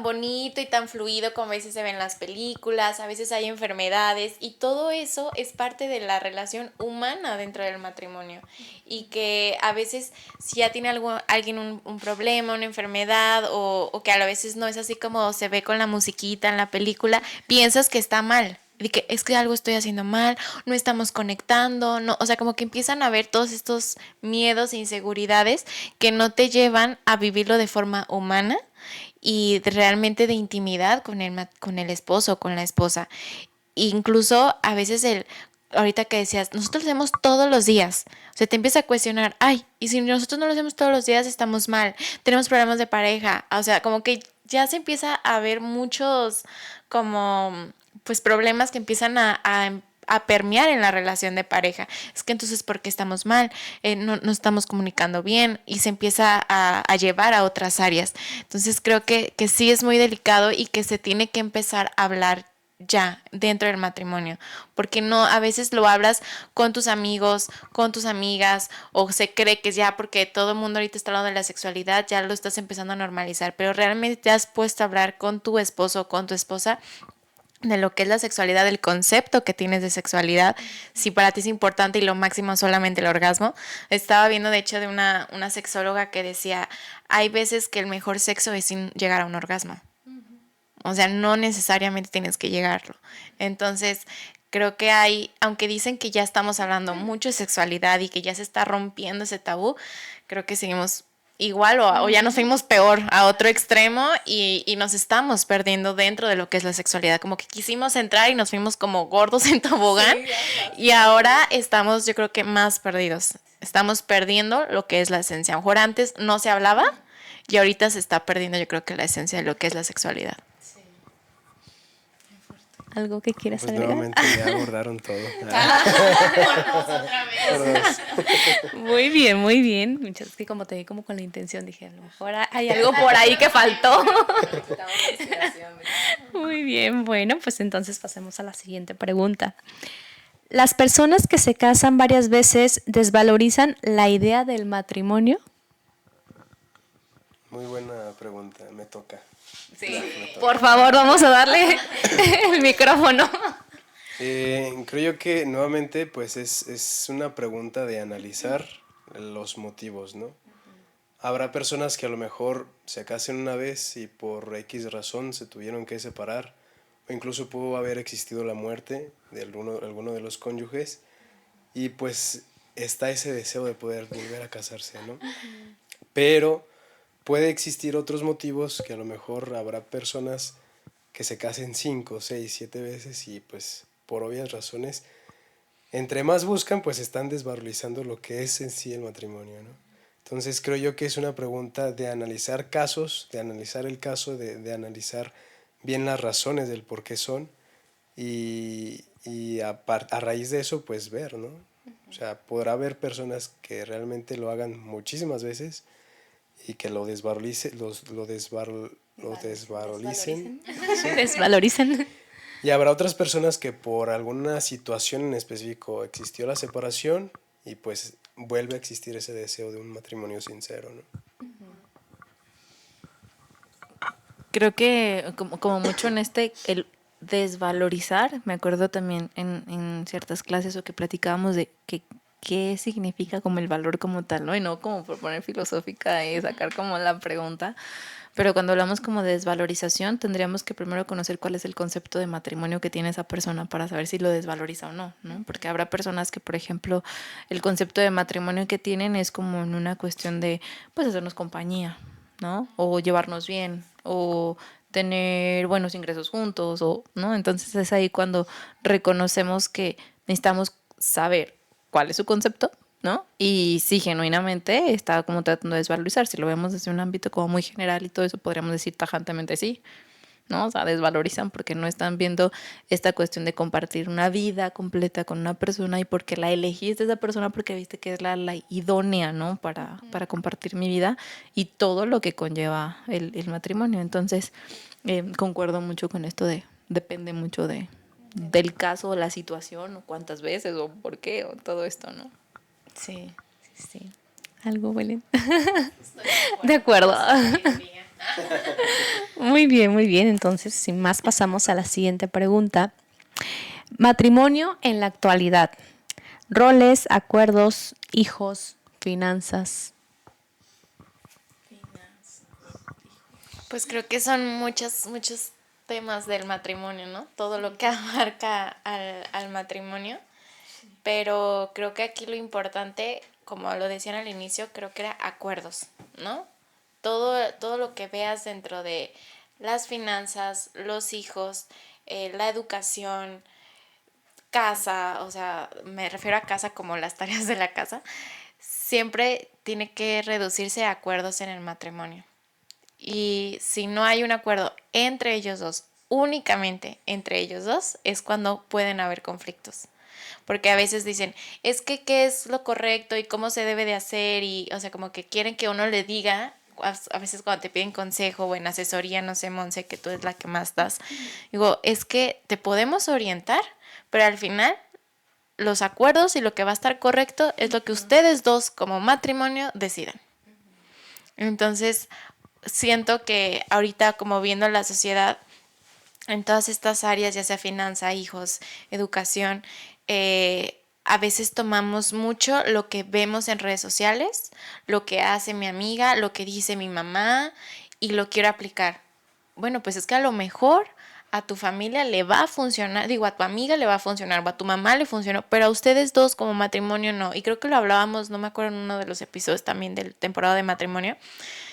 bonito y tan fluido como a veces se ve en las películas, a veces hay enfermedades y todo eso es parte de la relación humana dentro del matrimonio y que a veces si ya tiene alguien un problema, una enfermedad o que a veces no es así como se ve con la musiquita en la película, piensas que está mal. De que es que algo estoy haciendo mal, no estamos conectando, no, o sea, como que empiezan a ver todos estos miedos e inseguridades que no te llevan a vivirlo de forma humana y realmente de intimidad con el esposo o con la esposa. Incluso a veces ahorita que decías, nosotros lo hacemos todos los días, o sea, te empieza a cuestionar, ay, y si nosotros no lo hacemos todos los días estamos mal, tenemos problemas de pareja, o sea, como que ya se empieza a ver muchos como pues problemas que empiezan a permear en la relación de pareja. Es que entonces, ¿por qué estamos mal? No estamos comunicando bien y se empieza a llevar a otras áreas. Entonces creo que sí es muy delicado y que se tiene que empezar a hablar ya dentro del matrimonio, porque no, a veces lo hablas con tus amigos, con tus amigas, o se cree que ya porque todo el mundo ahorita está hablando de la sexualidad, ya lo estás empezando a normalizar, pero realmente te has puesto a hablar con tu esposo o con tu esposa de lo que es la sexualidad, del concepto que tienes de sexualidad, si para ti es importante y lo máximo solamente el orgasmo. Estaba viendo de hecho de una sexóloga que decía, hay veces que el mejor sexo es sin llegar a un orgasmo. O sea, no necesariamente tienes que llegarlo. Entonces, creo que aunque dicen que ya estamos hablando mucho de sexualidad y que ya se está rompiendo ese tabú, creo que seguimos igual o ya nos fuimos peor a otro extremo y nos estamos perdiendo dentro de lo que es la sexualidad. Como que quisimos entrar y nos fuimos como gordos en tobogán y ahora estamos, yo creo que más perdidos. Estamos perdiendo lo que es la esencia. A lo mejor antes no se hablaba y ahorita se está perdiendo, yo creo que la esencia de lo que es la sexualidad. ¿Algo que quieras Pues agregar? nuevamente ya abordaron todo. Muy bien, muy bien. Muchas, es que como te vi como con la intención, dije, a lo mejor hay algo por ahí que faltó. Muy bien, bueno, pues entonces pasemos a la siguiente pregunta. ¿Las personas que se casan varias veces desvalorizan la idea del matrimonio? Muy buena pregunta, me toca. Sí. Por favor, vamos a darle el micrófono. Creo yo que nuevamente pues es una pregunta de analizar los motivos, ¿no? Habrá personas que a lo mejor se casen una vez y por X razón se tuvieron que separar, o incluso pudo haber existido la muerte de alguno de los cónyuges y pues está ese deseo de poder volver a casarse, ¿no? Pero puede existir otros motivos que a lo mejor habrá personas que se casen 5, 6, 7 veces y pues por obvias razones, entre más buscan pues están desvalorizando lo que es en sí el matrimonio, ¿no? Entonces creo yo que es una pregunta de analizar casos, de analizar el caso, de analizar bien las razones del por qué son y a raíz de eso pues ver, ¿no? O sea, podrá haber personas que realmente lo hagan muchísimas veces y que lo desvaloricen. Sí. Desvalorizan. Y habrá otras personas que por alguna situación en específico existió la separación y pues vuelve a existir ese deseo de un matrimonio sincero, ¿no? Creo que como mucho en el desvalorizar, me acuerdo también en ciertas clases o que platicábamos de que qué significa como el valor como tal, ¿no? Y no como por poner filosófica y sacar como la pregunta. Pero cuando hablamos como de desvalorización, tendríamos que primero conocer cuál es el concepto de matrimonio que tiene esa persona para saber si lo desvaloriza o no, ¿no? Porque habrá personas que, por ejemplo, el concepto de matrimonio que tienen es como en una cuestión de, pues, hacernos compañía, ¿no? O llevarnos bien, o tener buenos ingresos juntos, o, ¿no? Entonces es ahí cuando reconocemos que necesitamos saber cuál es su concepto, ¿no? Y si genuinamente está como tratando de desvalorizar, si lo vemos desde un ámbito como muy general y todo eso, podríamos decir tajantemente sí, ¿no? O sea, desvalorizan porque no están viendo esta cuestión de compartir una vida completa con una persona y porque la elegiste esa persona porque viste que es la idónea, ¿no? Para compartir mi vida y todo lo que conlleva el matrimonio. Entonces, concuerdo mucho con esto de, depende mucho del caso, o la situación, o cuántas veces, o por qué, o todo esto, ¿no? Sí, sí, sí. ¿Algo, Belén? De acuerdo. Muy bien, muy bien. Entonces, sin más, pasamos a la siguiente pregunta. Matrimonio en la actualidad. Roles, acuerdos, hijos, finanzas. Pues creo que son muchos temas del matrimonio, ¿no? Todo lo que abarca al matrimonio. Pero creo que aquí lo importante, como lo decían al inicio, creo que era acuerdos, ¿no? Todo lo que veas dentro de las finanzas, los hijos, la educación, casa, o sea, me refiero a casa como las tareas de la casa, siempre tiene que reducirse a acuerdos en el matrimonio. Y si no hay un acuerdo entre ellos dos, únicamente entre ellos dos, es cuando pueden haber conflictos. Porque a veces dicen, es que qué es lo correcto y cómo se debe de hacer y, o sea, como que quieren que uno le diga, a veces cuando te piden consejo o en asesoría, no sé, Monse, que tú es la que más das, digo, es que te podemos orientar, pero al final los acuerdos y lo que va a estar correcto es lo que ustedes dos como matrimonio decidan. Entonces, siento que ahorita como viendo la sociedad, en todas estas áreas, ya sea finanza, hijos, educación, a veces tomamos mucho lo que vemos en redes sociales, lo que hace mi amiga, lo que dice mi mamá y lo quiero aplicar. Bueno, pues es que a lo mejor a tu familia le va a funcionar, digo, a tu amiga le va a funcionar, o a tu mamá le funcionó, pero a ustedes dos como matrimonio no. Y creo que lo hablábamos, no me acuerdo, en uno de los episodios también del temporada de matrimonio,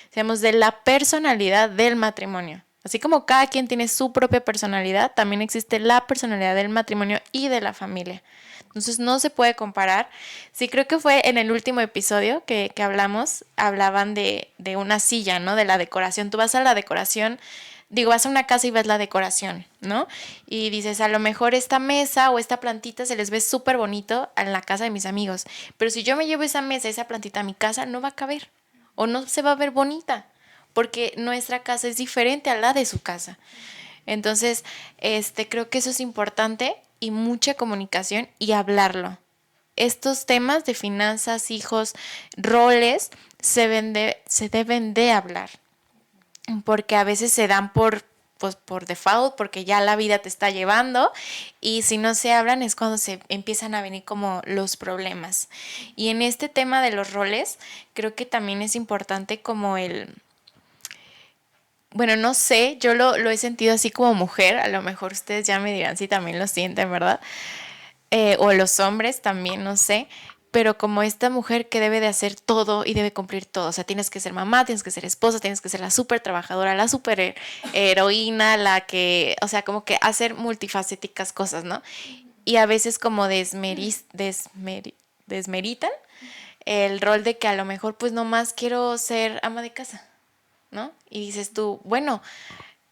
decíamos de la personalidad del matrimonio. Así como cada quien tiene su propia personalidad, también existe la personalidad del matrimonio y de la familia. Entonces no se puede comparar. Sí, creo que fue en el último episodio que hablamos, hablaban de una silla, ¿no? De la decoración. Tú vas a la decoración, digo, vas a una casa y ves la decoración, ¿no? Y dices, a lo mejor esta mesa o esta plantita se les ve súper bonito en la casa de mis amigos. Pero si yo me llevo esa mesa, esa plantita a mi casa, no va a caber o no se va a ver bonita, porque nuestra casa es diferente a la de su casa. Entonces, creo que eso es importante y mucha comunicación y hablarlo. Estos temas de finanzas, hijos, roles, se deben de hablar, porque a veces se dan por default, porque ya la vida te está llevando, y si no se hablan es cuando se empiezan a venir como los problemas. Y en este tema de los roles, creo que también es importante como bueno, no sé, yo lo he sentido así como mujer, a lo mejor ustedes ya me dirán si también lo sienten, ¿verdad? O los hombres también, no sé, pero como esta mujer que debe de hacer todo y debe cumplir todo, o sea, tienes que ser mamá, tienes que ser esposa, tienes que ser la súper trabajadora, la súper heroína, la que, o sea, como que hacer multifacéticas cosas, ¿no? Y a veces como desmeritan el rol de que a lo mejor pues nomás quiero ser ama de casa, ¿no? Y dices tú, bueno,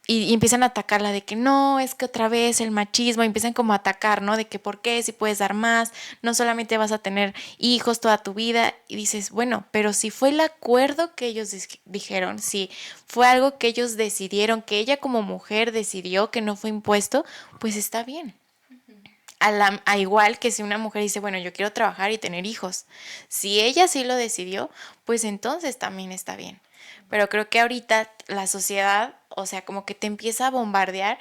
y empiezan a atacarla de que no, es que otra vez el machismo, empiezan como a atacar, ¿no? De que por qué, si puedes dar más, no solamente vas a tener hijos toda tu vida, y dices, bueno, pero si fue el acuerdo que ellos dijeron, si fue algo que ellos decidieron, que ella como mujer decidió, que no fue impuesto, pues está bien. A igual que si una mujer dice, bueno, yo quiero trabajar y tener hijos, si ella sí lo decidió, pues entonces también está bien. Pero creo que ahorita la sociedad, o sea, como que te empieza a bombardear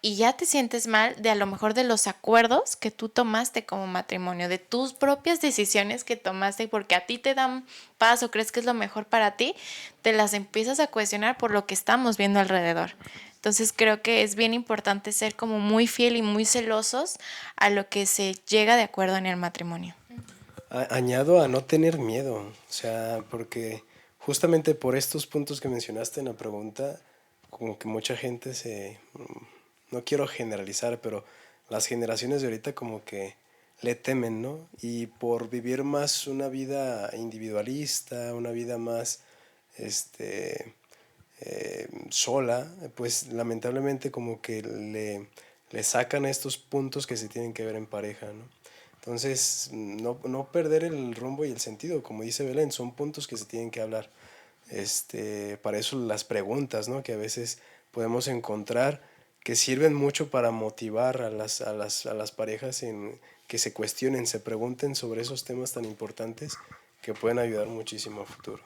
y ya te sientes mal de a lo mejor de los acuerdos que tú tomaste como matrimonio, de tus propias decisiones que tomaste porque a ti te dan paz o crees que es lo mejor para ti, te las empiezas a cuestionar por lo que estamos viendo alrededor. Entonces creo que es bien importante ser como muy fiel y muy celosos a lo que se llega de acuerdo en el matrimonio. Añado a no tener miedo, o sea, porque justamente por estos puntos que mencionaste en la pregunta, como que mucha gente no quiero generalizar, pero las generaciones de ahorita como que le temen, ¿no? Y por vivir más una vida individualista, una vida más, sola, pues lamentablemente como que le sacan estos puntos que se tienen que ver en pareja, ¿no? Entonces, no perder el rumbo y el sentido, como dice Belén, son puntos que se tienen que hablar. Para eso las preguntas, ¿no? Que a veces podemos encontrar que sirven mucho para motivar a las parejas en que se cuestionen, se pregunten sobre esos temas tan importantes que pueden ayudar muchísimo a futuro.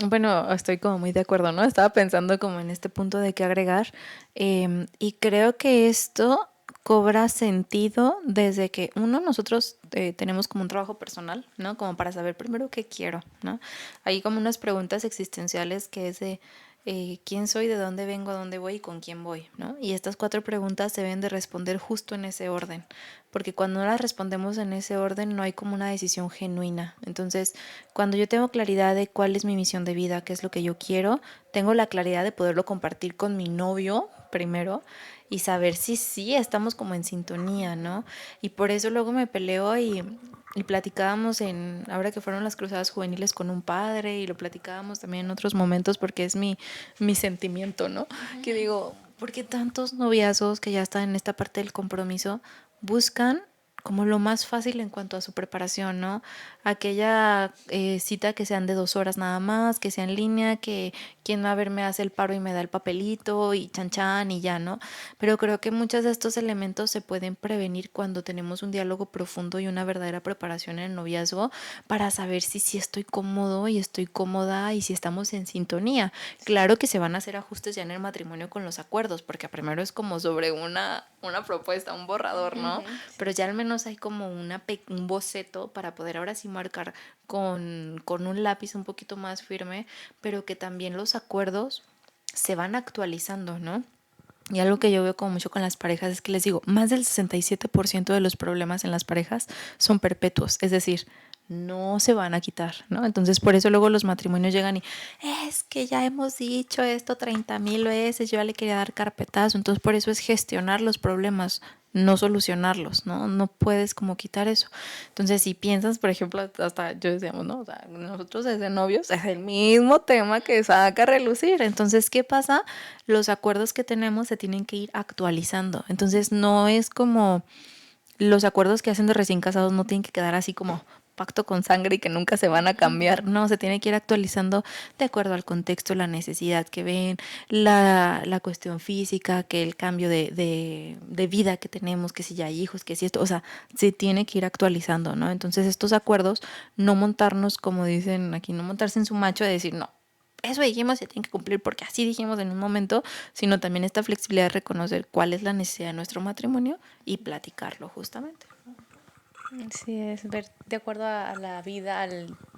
Bueno, estoy como muy de acuerdo, ¿no? Estaba pensando como en este punto de qué agregar, y creo que esto cobra sentido desde que nosotros tenemos como un trabajo personal, ¿no? Como para saber primero qué quiero, ¿no? Hay como unas preguntas existenciales que es de quién soy, de dónde vengo, a dónde voy y con quién voy, ¿no? Y estas 4 preguntas se deben de responder justo en ese orden, porque cuando no las respondemos en ese orden no hay como una decisión genuina. Entonces, cuando yo tengo claridad de cuál es mi misión de vida, qué es lo que yo quiero, tengo la claridad de poderlo compartir con mi novio primero y saber si sí estamos como en sintonía, ¿no? Y por eso luego me peleo y platicábamos ahora que fueron las cruzadas juveniles con un padre y lo platicábamos también en otros momentos porque es mi sentimiento, ¿no? Que digo, ¿por qué tantos noviazgos que ya están en esta parte del compromiso buscan como lo más fácil en cuanto a su preparación, ¿no? Aquella cita que sean de 2 horas nada más, que sea en línea, que quien va a ver me hace el paro y me da el papelito y chan chan y ya, ¿no? Pero creo que muchos de estos elementos se pueden prevenir cuando tenemos un diálogo profundo y una verdadera preparación en el noviazgo para saber si sí estoy cómodo y estoy cómoda y si estamos en sintonía. Claro que se van a hacer ajustes ya en el matrimonio con los acuerdos, porque primero es como sobre una propuesta, un borrador, ¿no? Pero ya al menos hay como un boceto para poder ahora sí marcar con un lápiz un poquito más firme, pero que también los acuerdos se van actualizando, ¿no? Y algo que yo veo como mucho con las parejas es que les digo, más del 67% de los problemas en las parejas son perpetuos, es decir, no se van a quitar, ¿no? Entonces por eso luego los matrimonios llegan y es que ya hemos dicho esto 30,000 veces, yo ya le quería dar carpetazo, entonces por eso es gestionar los problemas, no solucionarlos, ¿no? No puedes como quitar eso. Entonces si piensas, por ejemplo, hasta yo decíamos, ¿no? O sea, nosotros desde novios es el mismo tema que saca a relucir. Entonces, ¿qué pasa? Los acuerdos que tenemos se tienen que ir actualizando. Entonces no es como los acuerdos que hacen de recién casados no tienen que quedar así como pacto con sangre y que nunca se van a cambiar. No, se tiene que ir actualizando de acuerdo al contexto, la necesidad que ven, la cuestión física, que el cambio de vida que tenemos, que si ya hay hijos, que si esto, o sea, se tiene que ir actualizando, ¿no? Entonces estos acuerdos, no montarnos, como dicen aquí, no montarse en su macho de decir, no, eso dijimos, se tiene que cumplir porque así dijimos en un momento, sino también esta flexibilidad de reconocer cuál es la necesidad de nuestro matrimonio y platicarlo justamente. Sí, es ver de acuerdo a la vida,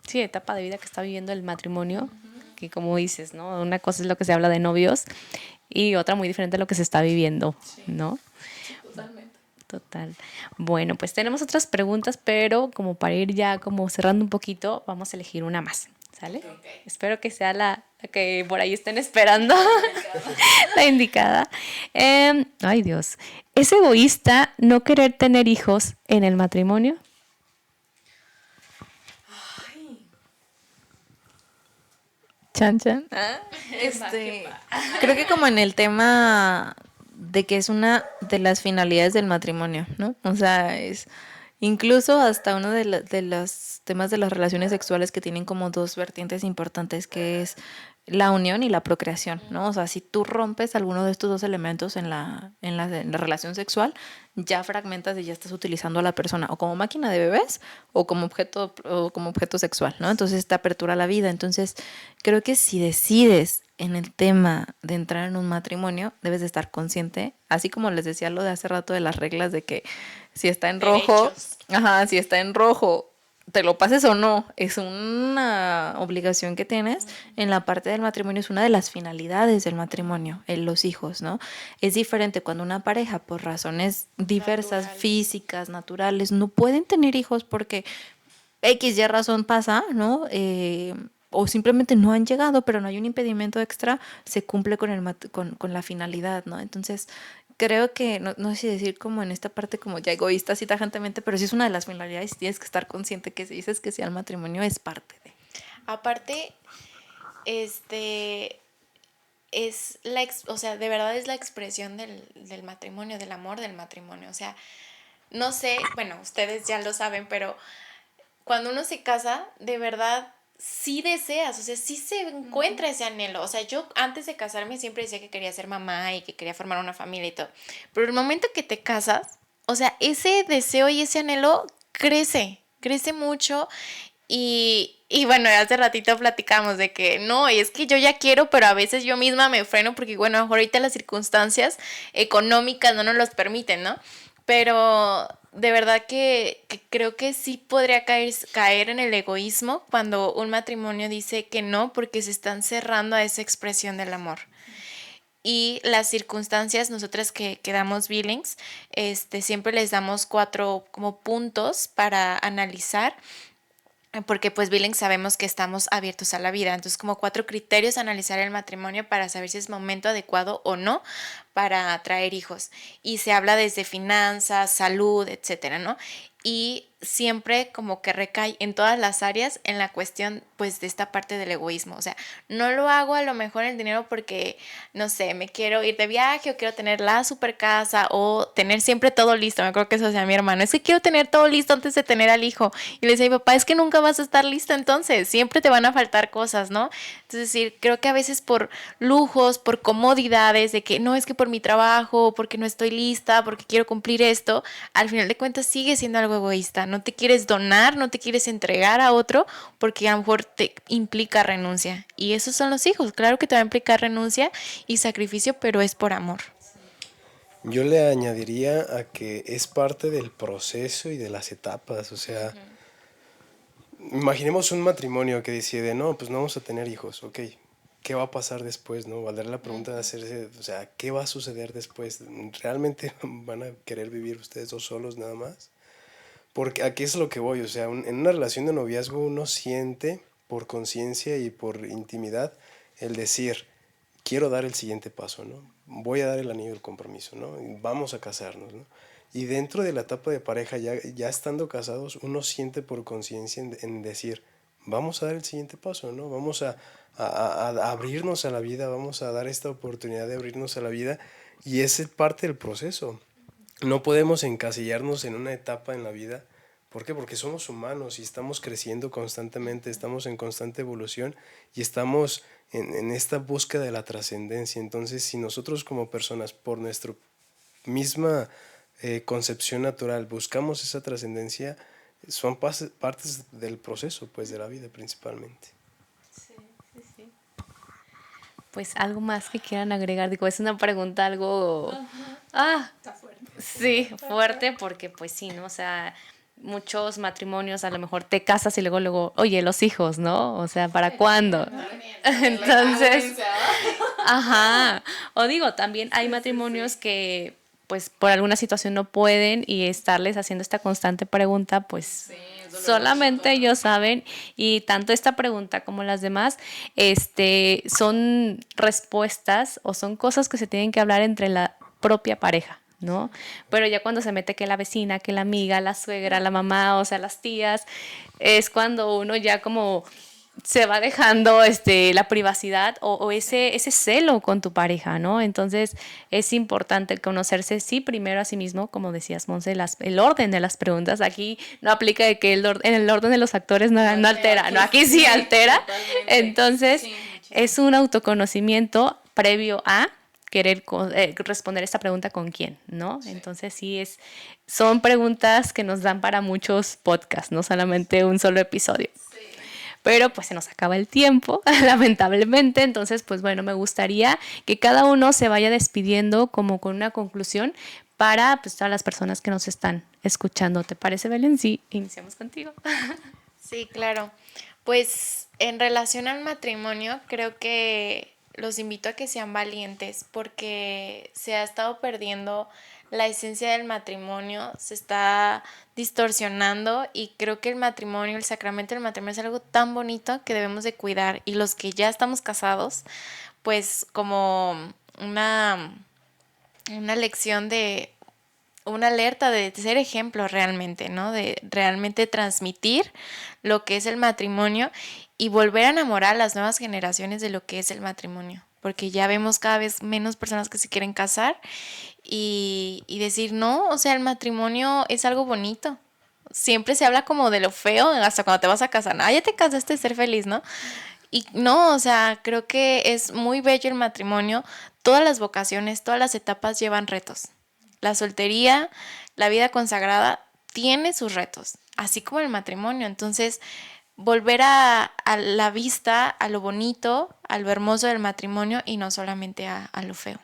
sí, etapa de vida que está viviendo el matrimonio, que como dices, ¿no? Una cosa es lo que se habla de novios y otra muy diferente a lo que se está viviendo, ¿no? Sí, totalmente. Total. Bueno, pues tenemos otras preguntas, pero como para ir ya como cerrando un poquito, vamos a elegir una más, ¿sale? Okay. Espero que sea la que por ahí estén esperando, la indicada. Ay, Dios. ¿Es egoísta no querer tener hijos en el matrimonio? Ay. Chan, chan. Creo que como en el tema de que es una de las finalidades del matrimonio, ¿no? O sea, es incluso hasta uno de los temas de las relaciones sexuales que tienen como 2 vertientes importantes, que es la unión y la procreación, ¿no? O sea, si tú rompes alguno de estos 2 elementos en la relación sexual, ya fragmentas y ya estás utilizando a la persona o como máquina de bebés o como objeto sexual, ¿no? Entonces te apertura la vida. Entonces creo que si decides en el tema de entrar en un matrimonio, debes de estar consciente, así como les decía lo de hace rato de las reglas de que si está en rojo, si está en rojo, te lo pases o no, es una obligación que tienes. En la parte del matrimonio es una de las finalidades del matrimonio, en los hijos, ¿no? Es diferente cuando una pareja, por razones diversas, físicas, naturales, no pueden tener hijos porque X y razón pasa, ¿no? O simplemente no han llegado, pero no hay un impedimento extra, se cumple con la finalidad, ¿no? Entonces, creo que, no sé si decir como en esta parte como ya egoísta, así tajantemente, pero sí es una de las finalidades y tienes que estar consciente que si dices que sí al matrimonio es parte de. Aparte, o sea, de verdad es la expresión del matrimonio, del amor del matrimonio. O sea, no sé, bueno, ustedes ya lo saben, pero cuando uno se casa, de verdad sí deseas, o sea, sí se encuentra ese anhelo. O sea, yo antes de casarme siempre decía que quería ser mamá y que quería formar una familia y todo. Pero el momento que te casas, o sea, ese deseo y ese anhelo crece mucho. Y bueno, hace ratito platicamos de que no, y es que yo ya quiero, pero a veces yo misma me freno porque, bueno, ahorita las circunstancias económicas no nos los permiten, ¿no? Pero de verdad que creo que sí podría caer en el egoísmo cuando un matrimonio dice que no porque se están cerrando a esa expresión del amor. Y las circunstancias, nosotras que damos Billings, siempre les damos 4 como puntos para analizar, porque pues Billings sabemos que estamos abiertos a la vida, entonces como 4 criterios a analizar el matrimonio para saber si es momento adecuado o no para traer hijos, y se habla desde finanzas, salud, etcétera, ¿no? Y siempre como que recae en todas las áreas en la cuestión pues de esta parte del egoísmo. O sea, no lo hago a lo mejor el dinero porque, no sé, me quiero ir de viaje o quiero tener la super casa o tener siempre todo listo. Me acuerdo que eso decía mi hermano, es que quiero tener todo listo antes de tener al hijo. Y le decía a mi papá, es que nunca vas a estar listo, entonces siempre te van a faltar cosas, ¿no? Entonces, decir, creo que a veces por lujos, por comodidades, de que no, es que por mi trabajo, porque no estoy lista, porque quiero cumplir esto, al final de cuentas sigue siendo algo egoísta. No te quieres donar, no te quieres entregar a otro porque a lo mejor te implica renuncia. Y esos son los hijos. Claro que te va a implicar renuncia y sacrificio, pero es por amor. Yo le añadiría a que es parte del proceso y de las etapas. O sea, imaginemos un matrimonio que decide, no, pues no vamos a tener hijos, ok. ¿Qué va a pasar después, no? Valdrá la pregunta de hacerse, o sea, ¿qué va a suceder después? ¿Realmente van a querer vivir ustedes dos solos nada más? Porque aquí es lo que voy, o sea, en una relación de noviazgo uno siente por conciencia y por intimidad el decir, quiero dar el siguiente paso, ¿no? Voy a dar el anillo del compromiso, ¿no? Y vamos a casarnos, ¿no? Y dentro de la etapa de pareja, ya estando casados, uno siente por conciencia en decir, vamos a dar el siguiente paso, ¿no? Vamos a abrirnos a la vida, vamos a dar esta oportunidad de abrirnos a la vida, y esa es parte del proceso. No podemos encasillarnos en una etapa en la vida. ¿Por qué? Porque somos humanos y estamos creciendo constantemente, estamos en constante evolución y estamos en esta búsqueda de la trascendencia. Entonces, si nosotros como personas, por nuestra misma concepción natural, buscamos esa trascendencia, son partes del proceso, pues, de la vida principalmente. Pues algo más que quieran agregar. Digo, es una pregunta algo... Está fuerte. Sí, fuerte porque pues sí, ¿no? O sea, muchos matrimonios a lo mejor te casas y luego, oye, los hijos, ¿no? O sea, ¿para cuándo? Entonces, ajá. O digo, también hay matrimonios que pues por alguna situación no pueden y estarles haciendo esta constante pregunta, pues solamente ellos saben, y tanto esta pregunta como las demás son respuestas o son cosas que se tienen que hablar entre la propia pareja, ¿no? Pero ya cuando se mete que la vecina, que la amiga, la suegra, la mamá, o sea, las tías, es cuando uno ya como se va dejando la privacidad o ese celo con tu pareja, ¿no? Entonces es importante conocerse, sí, primero a sí mismo, como decías, Monse, el orden de las preguntas. Aquí no aplica de que en el orden de los actores no altera, ¿no? Aquí sí altera. Entonces es un autoconocimiento previo a querer responder esta pregunta con quién, ¿no? Sí. Entonces sí son preguntas que nos dan para muchos podcasts, no solamente un solo episodio. Sí. pero pues se nos acaba el tiempo, lamentablemente. Entonces, pues bueno, me gustaría que cada uno se vaya despidiendo como con una conclusión para pues todas las personas que nos están escuchando. ¿Te parece, Belén? Sí, iniciamos contigo. Sí, claro. Pues en relación al matrimonio, creo que los invito a que sean valientes porque se ha estado perdiendo la esencia del matrimonio, se está distorsionando y creo que el matrimonio, el sacramento del matrimonio es algo tan bonito que debemos de cuidar y los que ya estamos casados, pues como una lección de una alerta de ser ejemplo realmente, ¿no? De realmente transmitir lo que es el matrimonio y volver a enamorar a las nuevas generaciones de lo que es el matrimonio. Porque ya vemos cada vez menos personas que se quieren casar y decir, no, o sea, el matrimonio es algo bonito. Siempre se habla como de lo feo hasta cuando te vas a casar. Ah, ya te casaste de ser feliz, ¿no? Y no, o sea, creo que es muy bello el matrimonio. Todas las vocaciones, todas las etapas llevan retos. La soltería, la vida consagrada tiene sus retos, así como el matrimonio. Entonces, volver a la vista, a lo bonito, a lo hermoso del matrimonio y no solamente a lo feo.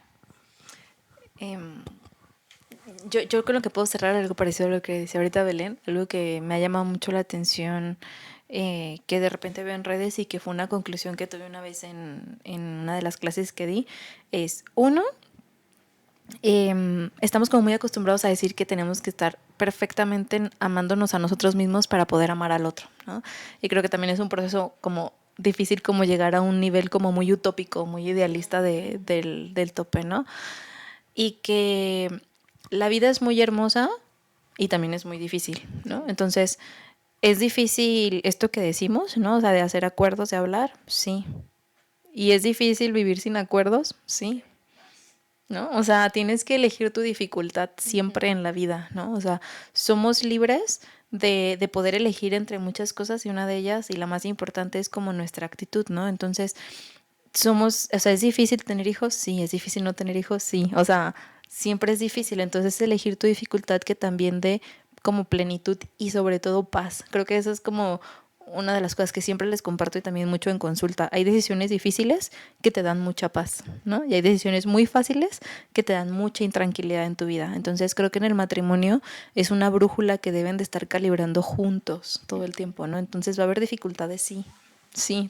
Yo con lo que puedo cerrar algo parecido a lo que decía ahorita Belén, algo que me ha llamado mucho la atención, que de repente veo en redes y que fue una conclusión que tuve una vez en una de las clases que di, es uno, estamos como muy acostumbrados a decir que tenemos que estar perfectamente amándonos a nosotros mismos para poder amar al otro, ¿no? Y creo que también es un proceso como difícil como llegar a un nivel como muy utópico, muy idealista del tope, ¿no? Y que la vida es muy hermosa y también es muy difícil, ¿no? Entonces, es difícil esto que decimos, ¿no? O sea, de hacer acuerdos, de hablar, sí. ¿Y es difícil vivir sin acuerdos? Sí. ¿No? O sea, tienes que elegir tu dificultad siempre en la vida, ¿no? O sea, somos libres de poder elegir entre muchas cosas y una de ellas, y la más importante, es como nuestra actitud, ¿no? Entonces, o sea, ¿es difícil tener hijos? Sí. ¿Es difícil no tener hijos? Sí. O sea, siempre es difícil. Entonces, elegir tu dificultad que también dé como plenitud y sobre todo paz. Creo que eso es como una de las cosas que siempre les comparto y también mucho en consulta. Hay decisiones difíciles que te dan mucha paz, ¿no? Y hay decisiones muy fáciles que te dan mucha intranquilidad en tu vida. Entonces creo que en el matrimonio es una brújula que deben de estar calibrando juntos todo el tiempo, ¿no? Entonces va a haber dificultades, sí,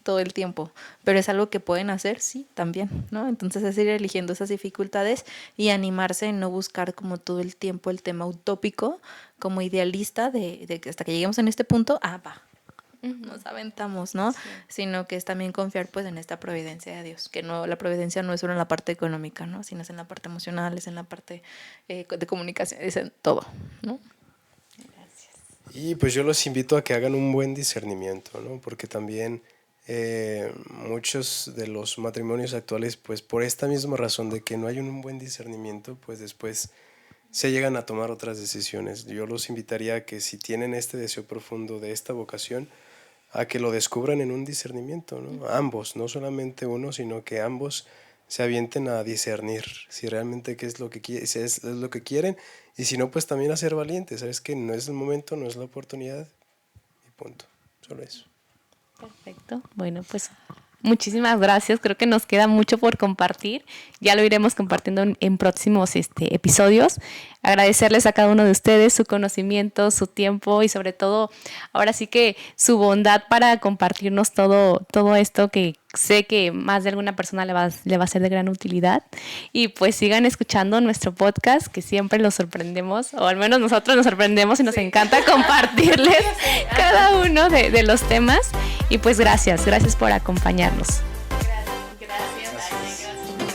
todo el tiempo, pero es algo que pueden hacer, sí, también, ¿no? Entonces es ir eligiendo esas dificultades y animarse en no buscar como todo el tiempo el tema utópico, como idealista de que hasta que lleguemos en este punto, va. Nos aventamos, ¿no? Sí. Sino que es también confiar pues en esta providencia de Dios, que no, la providencia no es solo en la parte económica, ¿no? Sino es en la parte emocional, es en la parte de comunicación, es en todo, ¿no? Gracias. Y pues yo los invito a que hagan un buen discernimiento, ¿no? Porque también muchos de los matrimonios actuales, pues por esta misma razón de que no hay un buen discernimiento, pues después se llegan a tomar otras decisiones. Yo los invitaría a que si tienen este deseo profundo de esta vocación, a que lo descubran en un discernimiento, ¿no? Ambos, no solamente uno, sino que ambos se avienten a discernir si realmente qué es lo que si es lo que quieren, y si no, pues también a ser valientes. Sabes que no es el momento, no es la oportunidad, y punto. Solo eso. Perfecto. Bueno, pues muchísimas gracias. Creo que nos queda mucho por compartir. Ya lo iremos compartiendo en próximos episodios. Agradecerles a cada uno de ustedes su conocimiento, su tiempo y sobre todo, ahora sí que su bondad para compartirnos todo esto que sé que más de alguna persona le va a ser de gran utilidad. Y pues sigan escuchando nuestro podcast, que siempre los sorprendemos, o al menos nosotros nos sorprendemos y nos encanta compartirles cada uno de los temas. Y pues gracias por acompañarnos. Gracias.